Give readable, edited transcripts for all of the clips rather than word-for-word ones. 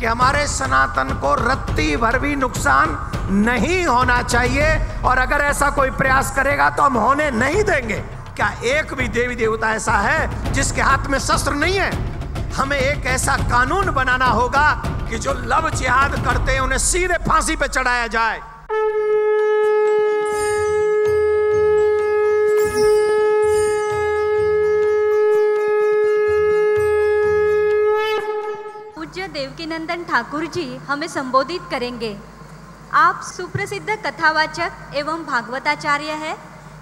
कि हमारे सनातन को रत्ती भर भी नुकसान नहीं होना चाहिए, और अगर ऐसा कोई प्रयास करेगा तो हम होने नहीं देंगे। क्या एक भी देवी देवता ऐसा है जिसके हाथ में शस्त्र नहीं है? हमें एक ऐसा कानून बनाना होगा कि जो लव जिहाद करते हैं उन्हें सीधे फांसी पे चढ़ाया जाए। पूज्य देवकीनंदन ठाकुर जी हमें संबोधित करेंगे। आप सुप्रसिद्ध कथावाचक एवं भागवताचार्य हैं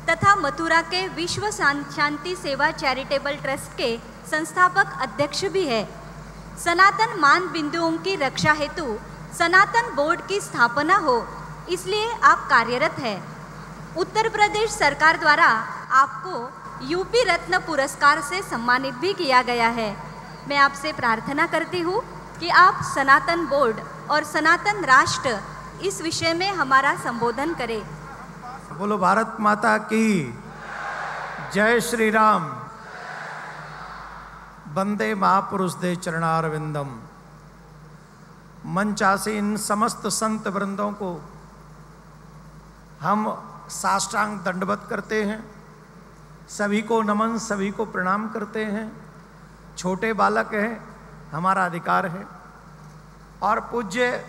तथा मथुरा के विश्व शांति सेवा चैरिटेबल ट्रस्ट के संस्थापक अध्यक्ष भी है। सनातन मान बिंदुओं की रक्षा हेतु सनातन बोर्ड की स्थापना हो, इसलिए आप कार्यरत हैं। उत्तर प्रदेश सरकार द्वारा आपको यूपी रत्न पुरस्कार से सम्मानित भी किया गया है। मैं आपसे प्रार्थना करती हूँ कि आप सनातन बोर्ड और सनातन राष्ट्र इस विषय में हमारा संबोधन करें। बोलो भारत माता की जय श्री राम। वंदे महापुरुष दे चरणारविंदम। मंचासीन समस्त संत वृंदों को हम साष्टांग दंडवत करते हैं। सभी को नमन, सभी को प्रणाम करते हैं। छोटे बालक हैं, हमारा अधिकार है। और पूज्य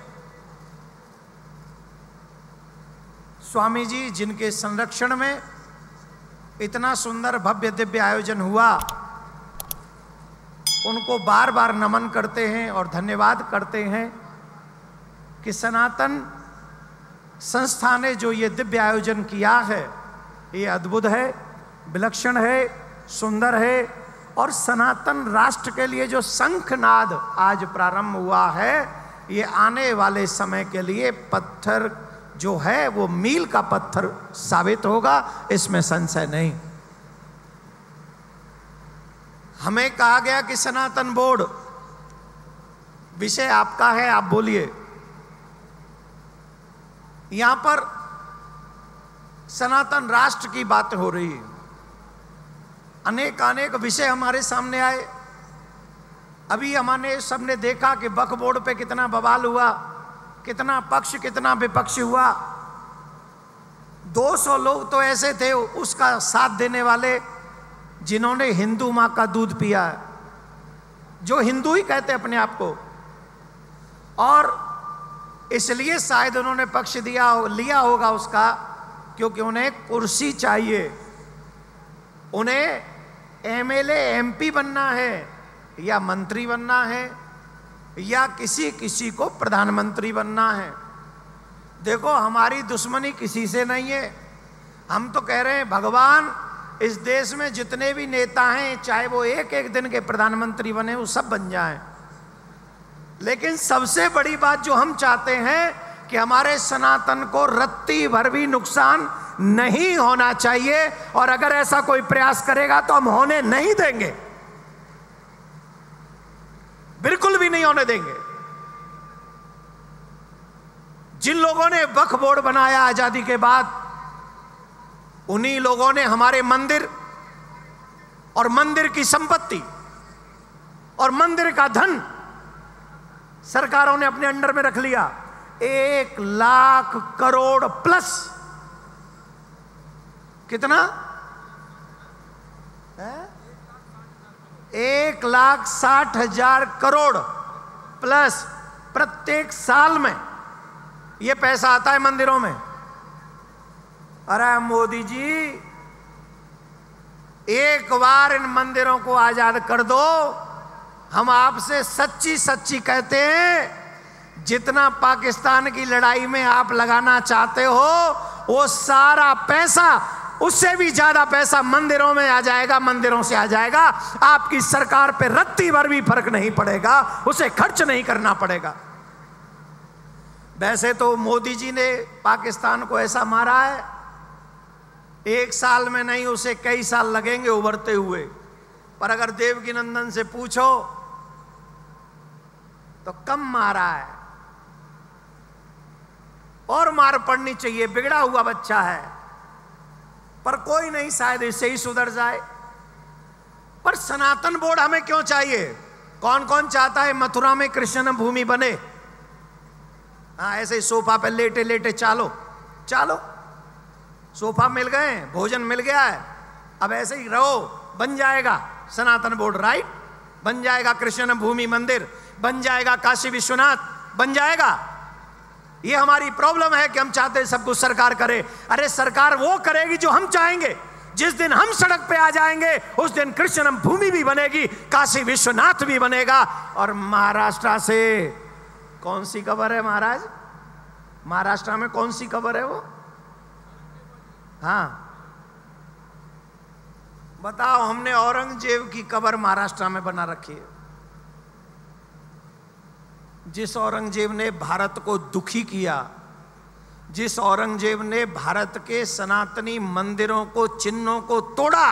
स्वामी जी जिनके संरक्षण में इतना सुंदर भव्य दिव्य आयोजन हुआ, उनको बार बार नमन करते हैं और धन्यवाद करते हैं कि सनातन संस्था ने जो ये दिव्य आयोजन किया है, ये अद्भुत है, विलक्षण है, सुंदर है। और सनातन राष्ट्र के लिए जो शंखनाद आज प्रारंभ हुआ है, ये आने वाले समय के लिए पत्थर जो है वो मील का पत्थर साबित होगा, इसमें संशय नहीं। हमें कहा गया कि सनातन बोर्ड, विषय आपका है, आप बोलिए। यहां पर सनातन राष्ट्र की बात हो रही है। अनेक विषय हमारे सामने आए। अभी हमने सबने देखा कि वक्फ बोर्ड पे कितना बवाल हुआ, कितना पक्ष कितना विपक्ष हुआ। 200 लोग तो ऐसे थे उसका साथ देने वाले जिन्होंने हिंदू मां का दूध पिया है, जो हिंदू ही कहते अपने आप को, और इसलिए शायद उन्होंने पक्ष लिया होगा उसका, क्योंकि उन्हें कुर्सी चाहिए, उन्हें एमएलए एमपी बनना है या मंत्री बनना है या किसी को प्रधानमंत्री बनना है। देखो, हमारी दुश्मनी किसी से नहीं है। हम तो कह रहे हैं भगवान इस देश में जितने भी नेता हैं, चाहे वो एक दिन के प्रधानमंत्री बने, वो सब बन जाएं। लेकिन सबसे बड़ी बात जो हम चाहते हैं कि हमारे सनातन को रत्ती भर भी नुकसान नहीं होना चाहिए, और अगर ऐसा कोई प्रयास करेगा तो हम होने नहीं देंगे, बिल्कुल भी नहीं होने देंगे। जिन लोगों ने वक्फ बोर्ड बनाया आजादी के बाद, उन्हीं लोगों ने हमारे मंदिर और मंदिर की संपत्ति और मंदिर का धन सरकारों ने अपने अंडर में रख लिया। 1 लाख करोड़ प्लस, कितना है? 1,60,000 करोड़ प्लस प्रत्येक साल में ये पैसा आता है मंदिरों में। अरे मोदी जी, एक बार इन मंदिरों को आजाद कर दो। हम आपसे सच्ची कहते हैं, जितना पाकिस्तान की लड़ाई में आप लगाना चाहते हो, वो सारा पैसा, उससे भी ज्यादा पैसा मंदिरों में आ जाएगा, मंदिरों से आ जाएगा। आपकी सरकार पे रत्ती भर भी फर्क नहीं पड़ेगा, उसे खर्च नहीं करना पड़ेगा। वैसे तो मोदी जी ने पाकिस्तान को ऐसा मारा है, 1 साल में नहीं, उसे कई साल लगेंगे उभरते हुए। पर अगर देवकीनंदन से पूछो तो कम मारा है, और मार पड़नी चाहिए, बिगड़ा हुआ बच्चा है। पर कोई नहीं, शायद इससे ही सुधर जाए। पर सनातन बोर्ड हमें क्यों चाहिए? कौन कौन चाहता है मथुरा में कृष्ण भूमि बने? हाँ, ऐसे ही सोफा पे लेटे लेटे चालो चालो, सोफा मिल गए, भोजन मिल गया है, अब ऐसे ही रहो, बन जाएगा सनातन बोर्ड, राइट? बन जाएगा कृष्ण भूमि मंदिर, बन जाएगा काशी विश्वनाथ, बन जाएगा। ये हमारी प्रॉब्लम है कि हम चाहते हैं सब कुछ सरकार करे। अरे सरकार वो करेगी जो हम चाहेंगे। जिस दिन हम सड़क पे आ जाएंगे उस दिन कृष्ण भूमि भी बनेगी, काशी विश्वनाथ भी बनेगा। और महाराष्ट्र से कौन सी खबर है महाराज? महाराष्ट्र में कौन सी खबर है वो? हाँ बताओ। हमने औरंगजेब की कब्र महाराष्ट्र में बना रखी है। जिस औरंगजेब ने भारत को दुखी किया, जिस औरंगजेब ने भारत के सनातनी मंदिरों को, चिन्हों को तोड़ा,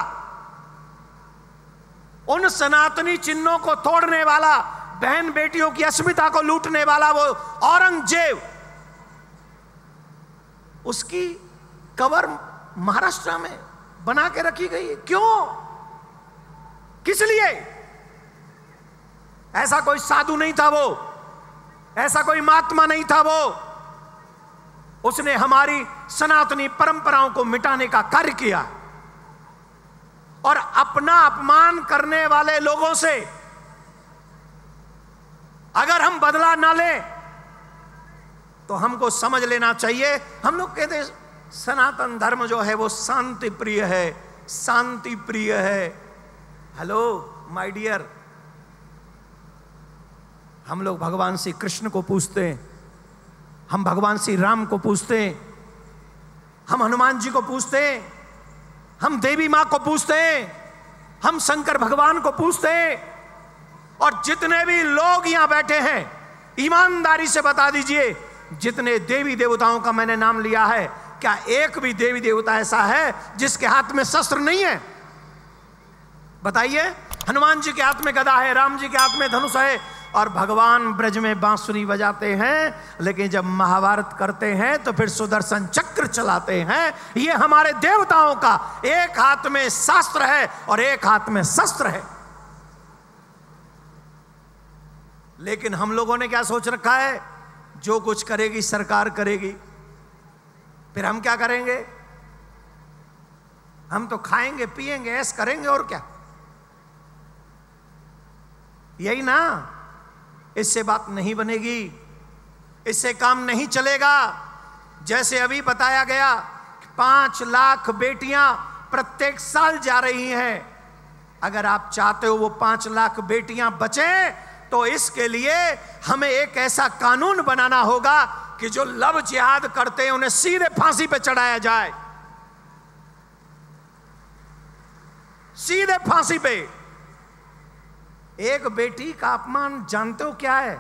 उन सनातनी चिन्हों को तोड़ने वाला, बहन बेटियों की अस्मिता को लूटने वाला वो औरंगजेब, उसकी कब्र महाराष्ट्र में बना के रखी गई है। क्यों? किस लिए? ऐसा कोई साधु नहीं था वो, ऐसा कोई महात्मा नहीं था वो। उसने हमारी सनातनी परंपराओं को मिटाने का कार्य किया। और अपना अपमान करने वाले लोगों से अगर हम बदला ना लें तो हमको समझ लेना चाहिए। हम लोग कहते हैं सनातन धर्म जो है वो शांति प्रिय है, शांति प्रिय है। हेलो माय डियर, हम लोग भगवान श्री कृष्ण को पूजते हैं, हम भगवान श्री राम को पूजते हैं, हम हनुमान जी को पूजते हैं, हम देवी मां को पूजते हैं, हम शंकर भगवान को पूजते हैं। और जितने भी लोग यहां बैठे हैं, ईमानदारी से बता दीजिए, जितने देवी देवताओं का मैंने नाम लिया है, क्या एक भी देवी देवता ऐसा है जिसके हाथ में शस्त्र नहीं है? बताइए। हनुमान जी के हाथ में गदा है, राम जी के हाथ में धनुष है, और भगवान ब्रज में बांसुरी बजाते हैं। लेकिन जब महाभारत करते हैं तो फिर सुदर्शन चक्र चलाते हैं। ये हमारे देवताओं का एक हाथ में शास्त्र है और एक हाथ में शस्त्र है। लेकिन हम लोगों ने क्या सोच रखा है? जो कुछ करेगी सरकार करेगी, फिर हम क्या करेंगे? हम तो खाएंगे पिएंगे ऐश करेंगे, और क्या? यही ना। इससे बात नहीं बनेगी, इससे काम नहीं चलेगा। जैसे अभी बताया गया 5 लाख बेटियां प्रत्येक साल जा रही हैं। अगर आप चाहते हो वो 5 लाख बेटियां बचे, तो इसके लिए हमें एक ऐसा कानून बनाना होगा कि जो लव जिहाद करते हैं उन्हें सीधे फांसी पे चढ़ाया जाए, सीधे फांसी पे। एक बेटी का अपमान जानते हो क्या है?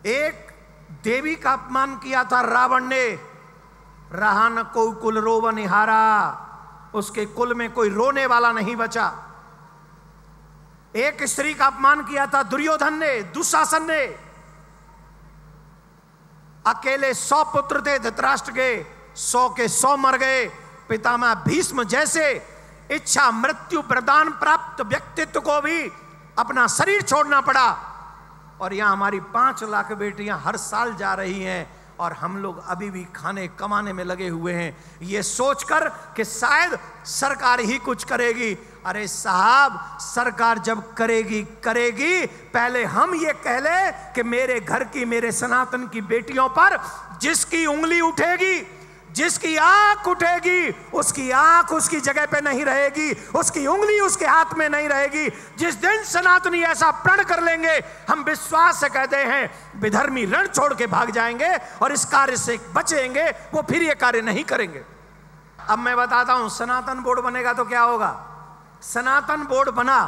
एक देवी का अपमान किया था रावण ने। रहा न कोई कुल रोव निहारा, उसके कुल में कोई रोने वाला नहीं बचा। एक स्त्री का अपमान किया था दुर्योधन ने, दुशासन ने। अकेले 100 पुत्र थे धृतराष्ट्र के, 100 के 100 मर गए। पितामह भीष्म जैसे इच्छा मृत्यु प्रदान प्राप्त व्यक्तित्व को भी अपना शरीर छोड़ना पड़ा। और यहां हमारी 5 लाख बेटियां हर साल जा रही हैं, और हम लोग अभी भी खाने कमाने में लगे हुए हैं, ये सोचकर कि शायद सरकार ही कुछ करेगी। अरे साहब, सरकार जब करेगी करेगी, पहले हम ये कह ले कि मेरे घर की, मेरे सनातन की बेटियों पर जिसकी उंगली उठेगी, जिसकी आंख उठेगी, उसकी आंख उसकी जगह पे नहीं रहेगी, उसकी उंगली उसके हाथ में नहीं रहेगी। जिस दिन सनातनी ऐसा प्रण कर लेंगे, हम विश्वास से कहते हैं विधर्मी रण छोड़ के भाग जाएंगे और इस कार्य से बचेंगे, वो फिर ये कार्य नहीं करेंगे। अब मैं बताता हूं, सनातन बोर्ड बनेगा तो क्या होगा। सनातन बोर्ड बना,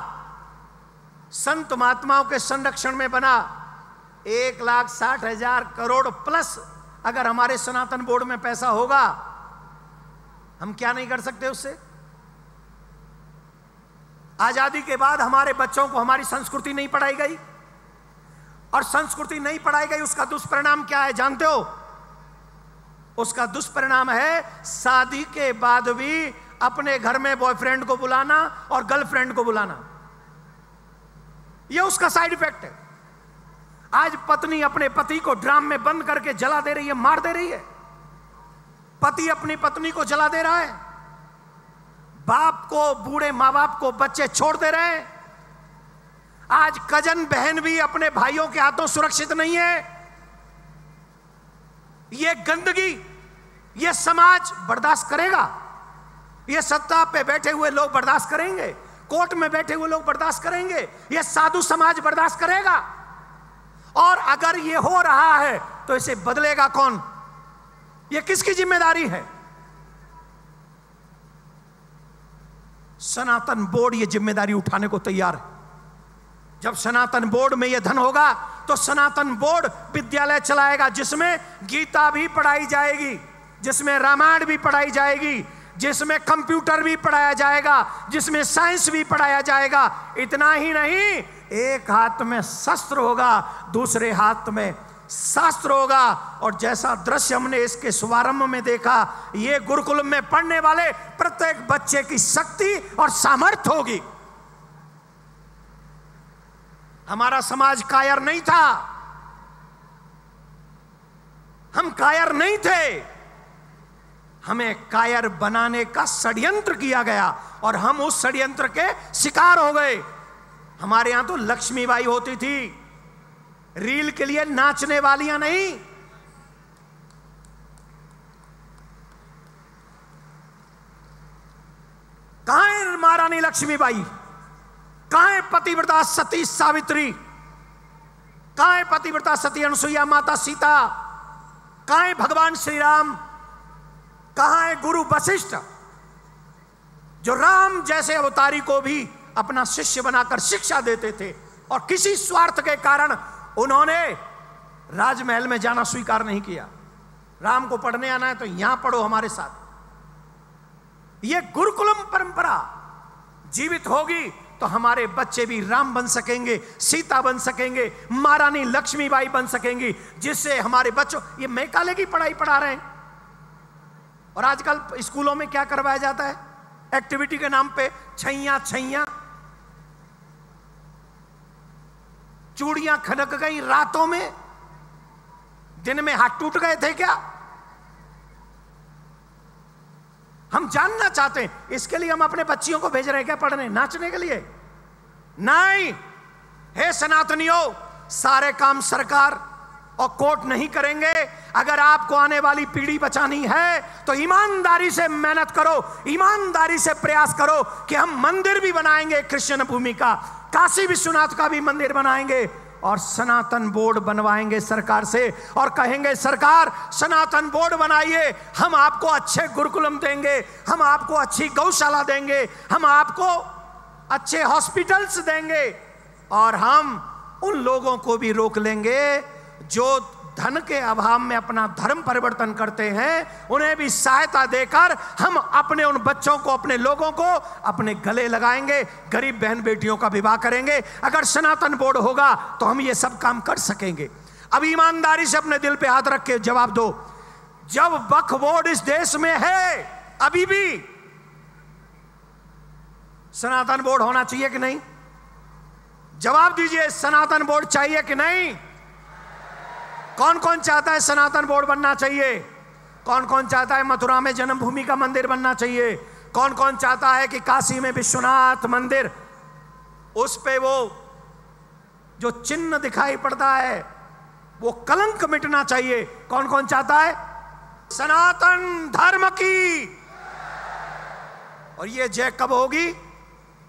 संत महात्माओं के संरक्षण में बना। 1,60,000 करोड़ प्लस अगर हमारे सनातन बोर्ड में पैसा होगा, हम क्या नहीं कर सकते उससे। आजादी के बाद हमारे बच्चों को हमारी संस्कृति नहीं पढ़ाई गई, और संस्कृति नहीं पढ़ाई गई, उसका दुष्परिणाम क्या है जानते हो? उसका दुष्परिणाम है शादी के बाद भी अपने घर में बॉयफ्रेंड को बुलाना और गर्लफ्रेंड को बुलाना। यह उसका साइड इफेक्ट है। आज पत्नी अपने पति को ड्राम में बंद करके जला दे रही है, मार दे रही है। पति अपनी पत्नी को जला दे रहा है। बाप को, बूढ़े माँ बाप को बच्चे छोड़ दे रहे हैं। आज कजन बहन भी अपने भाइयों के हाथों सुरक्षित नहीं है। ये गंदगी ये समाज बर्दाश्त करेगा? ये सत्ता पे बैठे हुए लोग बर्दाश्त करेंगे? कोर्ट में बैठे हुए लोग बर्दाश्त करेंगे? ये साधु समाज बर्दाश्त करेगा? और अगर ये हो रहा है तो इसे बदलेगा कौन? ये किसकी जिम्मेदारी है? सनातन बोर्ड ये जिम्मेदारी उठाने को तैयार है। जब सनातन बोर्ड में यह धन होगा तो सनातन बोर्ड विद्यालय चलाएगा, जिसमें गीता भी पढ़ाई जाएगी, जिसमें रामायण भी पढ़ाई जाएगी, जिसमें कंप्यूटर भी पढ़ाया जाएगा, जिसमें साइंस भी पढ़ाया जाएगा। इतना ही नहीं, एक हाथ में शस्त्र होगा, दूसरे हाथ में शास्त्र होगा। और जैसा दृश्य हमने इसके शुभारंभ में देखा, ये गुरुकुल में पढ़ने वाले प्रत्येक बच्चे की शक्ति और सामर्थ्य होगी। हमारा समाज कायर नहीं था, हम कायर नहीं थे, हमें कायर बनाने का षड्यंत्र किया गया और हम उस षड्यंत्र के शिकार हो गए। हमारे यहां तो लक्ष्मीबाई होती थी, रील के लिए नाचने वालियां नहीं। कहां है महारानी लक्ष्मीबाई? कहां है पतिव्रता सती सावित्री? कहां है पतिव्रता सती अनुसुईया, माता सीता? कहां है भगवान श्री राम? कहां है गुरु वशिष्ठ, जो राम जैसे अवतारी को भी अपना शिष्य बनाकर शिक्षा देते थे? और किसी स्वार्थ के कारण उन्होंने राजमहल में जाना स्वीकार नहीं किया। राम को पढ़ने आना है तो यहां पढ़ो हमारे साथ। यह गुरुकुलम परंपरा जीवित होगी तो हमारे बच्चे भी राम बन सकेंगे, सीता बन सकेंगे, महारानी लक्ष्मीबाई बन सकेंगी, जिससे हमारे बच्चों, ये मैकाले की पढ़ाई पढ़ा रहे हैं। और आजकल स्कूलों में क्या करवाया जाता है? एक्टिविटी के नाम पे छैया छैया, चूड़ियां खनक गई रातों में, दिन में हाथ टूट गए थे क्या? हम जानना चाहते हैं। इसके लिए हम अपने बच्चियों को भेज रहे हैं क्या पढ़ने, नाचने के लिए? नहीं। हे सनातनियों, सारे काम सरकार और कोर्ट नहीं करेंगे। अगर आपको आने वाली पीढ़ी बचानी है तो ईमानदारी से मेहनत करो, ईमानदारी से प्रयास करो कि हम मंदिर भी बनाएंगे, कृष्ण भूमि का, काशी विश्वनाथ का भी मंदिर बनाएंगे और सनातन बोर्ड बनवाएंगे सरकार से और कहेंगे सरकार सनातन बोर्ड बनाइए, हम आपको अच्छे गुरुकुलम देंगे, हम आपको अच्छी गौशाला देंगे, हम आपको अच्छे हॉस्पिटल्स देंगे और हम उन लोगों को भी रोक लेंगे जो धन के अभाव में अपना धर्म परिवर्तन करते हैं। उन्हें भी सहायता देकर हम अपने उन बच्चों को, अपने लोगों को अपने गले लगाएंगे, गरीब बहन बेटियों का विवाह करेंगे। अगर सनातन बोर्ड होगा तो हम ये सब काम कर सकेंगे। अब ईमानदारी से अपने दिल पे हाथ रख के जवाब दो, जब वक्फ बोर्ड इस देश में है, अभी भी सनातन बोर्ड होना चाहिए कि नहीं? जवाब दीजिए, सनातन बोर्ड चाहिए कि नहीं? कौन कौन चाहता है सनातन बोर्ड बनना चाहिए? कौन कौन चाहता है मथुरा में जन्मभूमि का मंदिर बनना चाहिए? कौन कौन चाहता है कि काशी में विश्वनाथ मंदिर, उस पे वो जो चिन्ह दिखाई पड़ता है वो कलंक मिटना चाहिए? कौन कौन चाहता है? सनातन धर्म की। और ये जय कब होगी?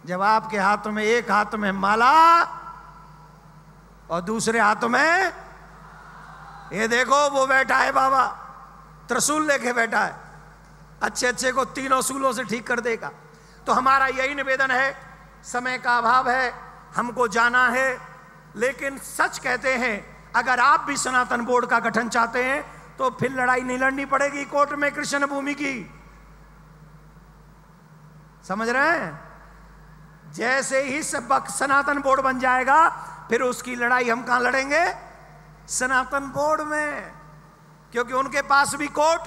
जब आपके हाथों में, एक हाथ में माला और दूसरे हाथ में, ये देखो वो बैठा है बाबा, त्रिशूल लेके बैठा है, अच्छे अच्छे को तीनों सूलों से ठीक कर देगा। तो हमारा यही निवेदन है, समय का अभाव है, हमको जाना है, लेकिन सच कहते हैं अगर आप भी सनातन बोर्ड का गठन चाहते हैं तो फिर लड़ाई नहीं लड़नी पड़ेगी कोर्ट में कृष्ण भूमि की। समझ रहे हैं? जैसे ही सब सनातन बोर्ड बन जाएगा फिर उसकी लड़ाई हम कहां लड़ेंगे? सनातन बोर्ड में, क्योंकि उनके पास भी कोर्ट,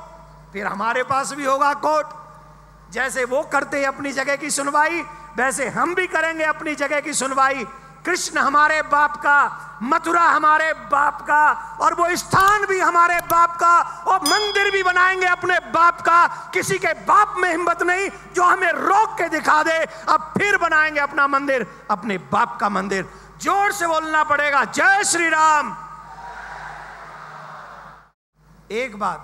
फिर हमारे पास भी होगा कोर्ट। जैसे वो करते हैं अपनी जगह की सुनवाई, वैसे हम भी करेंगे अपनी जगह की सुनवाई। कृष्ण हमारे बाप का, मथुरा हमारे बाप का, और वो स्थान भी हमारे बाप का, और मंदिर भी बनाएंगे अपने बाप का। किसी के बाप में हिम्मत नहीं जो हमें रोक के दिखा दे। अब फिर बनाएंगे अपना मंदिर, अपने बाप का मंदिर। जोर से बोलना पड़ेगा, जय श्री राम। एक बात,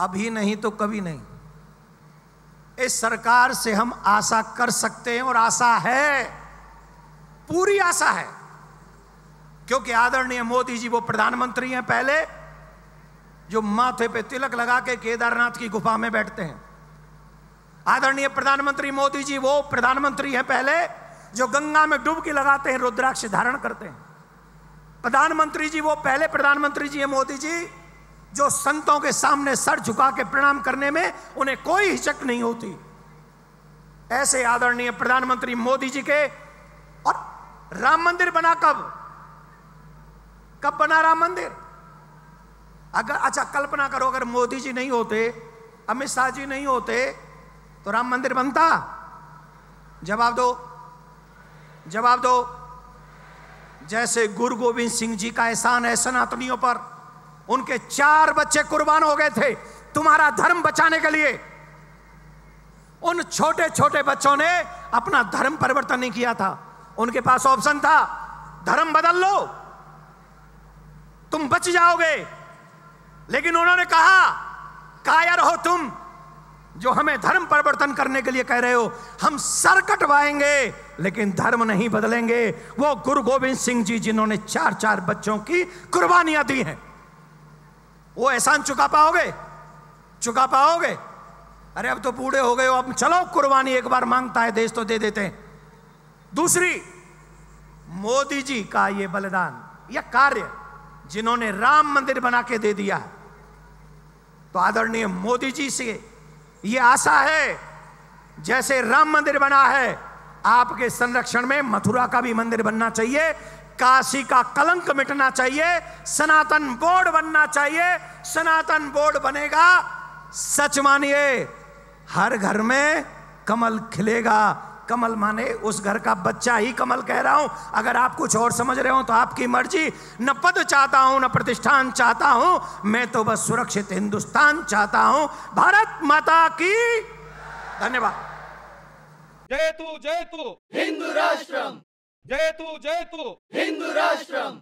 अभी नहीं तो कभी नहीं, इस सरकार से हम आशा कर सकते हैं, और आशा है, पूरी आशा है, क्योंकि आदरणीय मोदी जी वो प्रधानमंत्री हैं पहले जो माथे पे तिलक लगा के केदारनाथ की गुफा में बैठते हैं। आदरणीय प्रधानमंत्री मोदी जी वो प्रधानमंत्री हैं पहले जो गंगा में डुबकी लगाते हैं, रुद्राक्ष धारण करते हैं। प्रधानमंत्री जी वो पहले प्रधानमंत्री जी हैं मोदी जी जो संतों के सामने सर झुका के प्रणाम करने में उन्हें कोई हिचक नहीं होती। ऐसे आदरणीय प्रधानमंत्री मोदी जी के, और राम मंदिर बना कब बना राम मंदिर? अगर अच्छा कल्पना करो, अगर मोदी जी नहीं होते, अमित शाह जी नहीं होते, तो राम मंदिर बनता? जवाब दो। जैसे गुरु गोविंद सिंह जी का एहसान है सनातनियों पर, उनके 4 बच्चे कुर्बान हो गए थे तुम्हारा धर्म बचाने के लिए। उन छोटे छोटे बच्चों ने अपना धर्म परिवर्तन नहीं किया था। उनके पास ऑप्शन था, धर्म बदल लो तुम बच जाओगे, लेकिन उन्होंने कहा, काया रहो तुम जो हमें धर्म परिवर्तन करने के लिए कह रहे हो। हम सर कटवाएंगे लेकिन धर्म नहीं बदलेंगे। वो गुरु गोविंद सिंह जी जिन्होंने 4 बच्चों की कुर्बानियां दी हैं, वो एहसान चुका पाओगे? अरे अब तो बूढ़े हो गए हो, अब चलो कुर्बानी एक बार मांगता है देश तो दे देते हैं। दूसरी, मोदी जी का ये बलिदान या कार्य जिन्होंने राम मंदिर बना के दे दिया, तो आदरणीय मोदी जी से ये आशा है, जैसे राम मंदिर बना है आपके संरक्षण में मथुरा का भी मंदिर बनना चाहिए, काशी का कलंक मिटना चाहिए, सनातन बोर्ड बनना चाहिए। सनातन बोर्ड बनेगा, सच मानिए हर घर में कमल खिलेगा। कमल माने उस घर का बच्चा ही कमल कह रहा हूं। अगर आप कुछ और समझ रहे हो तो आपकी मर्जी। न पद चाहता हूं, न प्रतिष्ठान चाहता हूं, मैं तो बस सुरक्षित हिंदुस्तान चाहता हूं। भारत माता की धन्यवाद। जय तू हिंदू राष्ट्रम, जय तू हिंदू राष्ट्रम।